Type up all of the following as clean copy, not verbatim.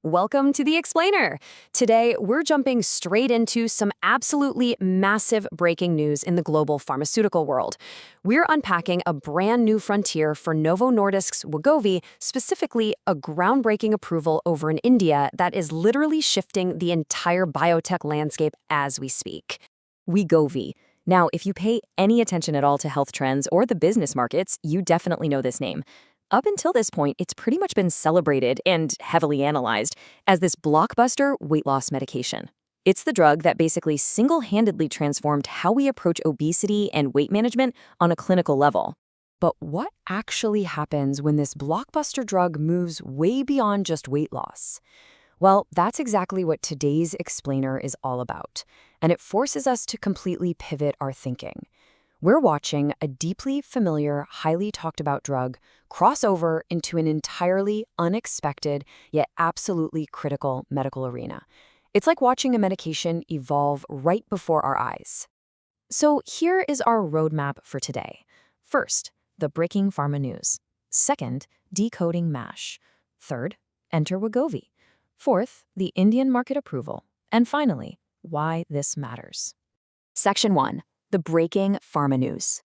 Welcome to The Explainer. Today, we're jumping straight into some absolutely massive breaking news in the global pharmaceutical world. We're unpacking a brand new frontier for Novo Nordisk's Wegovy, specifically a groundbreaking approval over in India that is literally shifting the entire biotech landscape as we speak. Wegovy. Now, if you pay any attention at all to health trends or the business markets, you definitely know this name. Up until this point, it's pretty much been celebrated and heavily analyzed as this blockbuster weight loss medication. It's the drug that basically single-handedly transformed how we approach obesity and weight management on a clinical level. But what actually happens when this blockbuster drug moves way beyond just weight loss? Well, that's exactly what today's explainer is all about, and it forces us to completely pivot our thinking. We're watching a deeply familiar, highly talked about drug cross over into an entirely unexpected, yet absolutely critical medical arena. It's like watching a medication evolve right before our eyes. So here is our roadmap for today. First, the breaking pharma news. Second, decoding MASH. Third, enter Wegovy. Fourth, the Indian market approval. And finally, why this matters. Section 1. The breaking pharma news.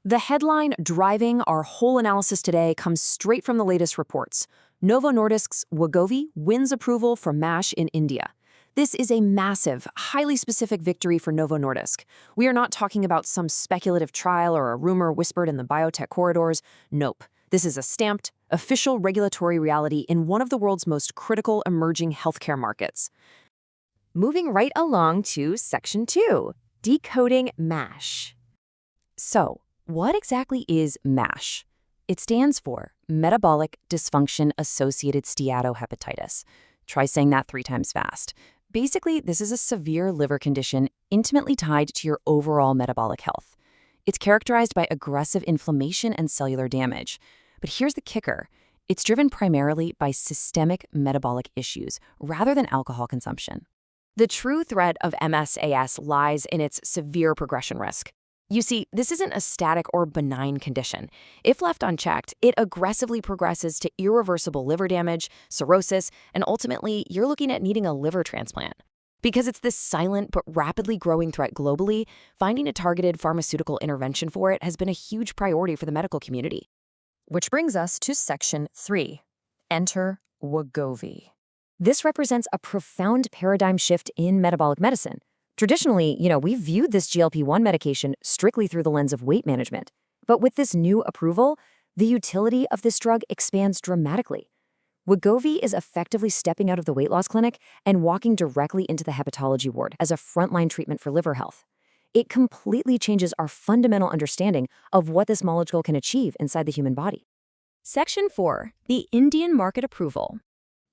The headline driving our whole analysis today comes straight from the latest reports. Novo Nordisk's Wegovy wins approval for MASH in India. This is a massive, highly specific victory for Novo Nordisk. We are not talking about some speculative trial or a rumor whispered in the biotech corridors. Nope. This is a stamped, official regulatory reality in one of the world's most critical emerging healthcare markets. Moving right along to Section 2. Decoding MASH. So, what exactly is MASH? It stands for Metabolic Dysfunction-Associated Steatohepatitis. Try saying that 3 times fast. Basically, this is a severe liver condition intimately tied to your overall metabolic health. It's characterized by aggressive inflammation and cellular damage. But here's the kicker. It's driven primarily by systemic metabolic issues rather than alcohol consumption. The true threat of MSAS lies in its severe progression risk. You see, this isn't a static or benign condition. If left unchecked, it aggressively progresses to irreversible liver damage, cirrhosis, and ultimately, you're looking at needing a liver transplant. Because it's this silent but rapidly growing threat globally, finding a targeted pharmaceutical intervention for it has been a huge priority for the medical community. Which brings us to Section 3. Enter Wegovy. This represents a profound paradigm shift in metabolic medicine. Traditionally, we've viewed this GLP-1 medication strictly through the lens of weight management. But with this new approval, the utility of this drug expands dramatically. Wegovy is effectively stepping out of the weight loss clinic and walking directly into the hepatology ward as a frontline treatment for liver health. It completely changes our fundamental understanding of what this molecule can achieve inside the human body. Section 4. The Indian market approval.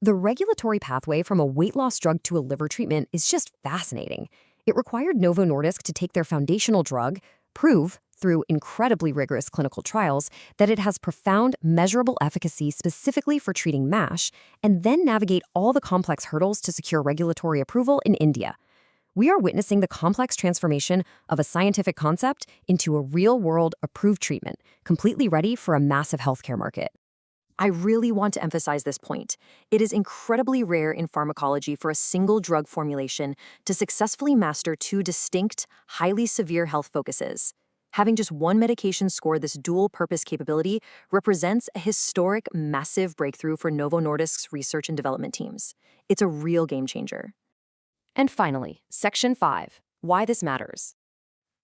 The regulatory pathway from a weight loss drug to a liver treatment is just fascinating. It required Novo Nordisk to take their foundational drug, prove, through incredibly rigorous clinical trials, that it has profound, measurable efficacy specifically for treating MASH, and then navigate all the complex hurdles to secure regulatory approval in India. We are witnessing the complex transformation of a scientific concept into a real-world approved treatment, completely ready for a massive healthcare market. I really want to emphasize this point. It is incredibly rare in pharmacology for a single drug formulation to successfully master 2 distinct, highly severe health focuses. Having just one medication score this dual-purpose capability represents a historic, massive breakthrough for Novo Nordisk's research and development teams. It's a real game changer. And finally, Section 5. Why this matters.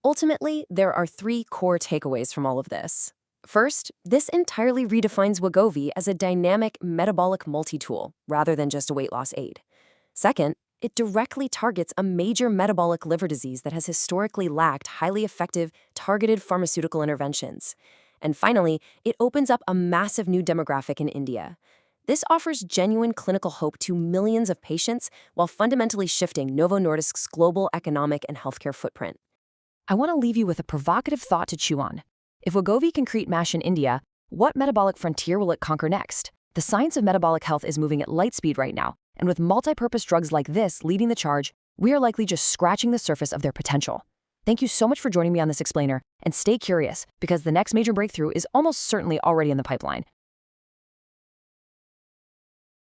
Ultimately, there are 3 core takeaways from all of this. First, this entirely redefines Wegovy as a dynamic metabolic multi-tool rather than just a weight loss aid. Second, it directly targets a major metabolic liver disease that has historically lacked highly effective, targeted pharmaceutical interventions. And finally, it opens up a massive new demographic in India. This offers genuine clinical hope to millions of patients while fundamentally shifting Novo Nordisk's global economic and healthcare footprint. I want to leave you with a provocative thought to chew on. If Wegovy can create MASH in India, what metabolic frontier will it conquer next? The science of metabolic health is moving at light speed right now, and with multi-purpose drugs like this leading the charge, we are likely just scratching the surface of their potential. Thank you so much for joining me on this explainer, and stay curious, because the next major breakthrough is almost certainly already in the pipeline.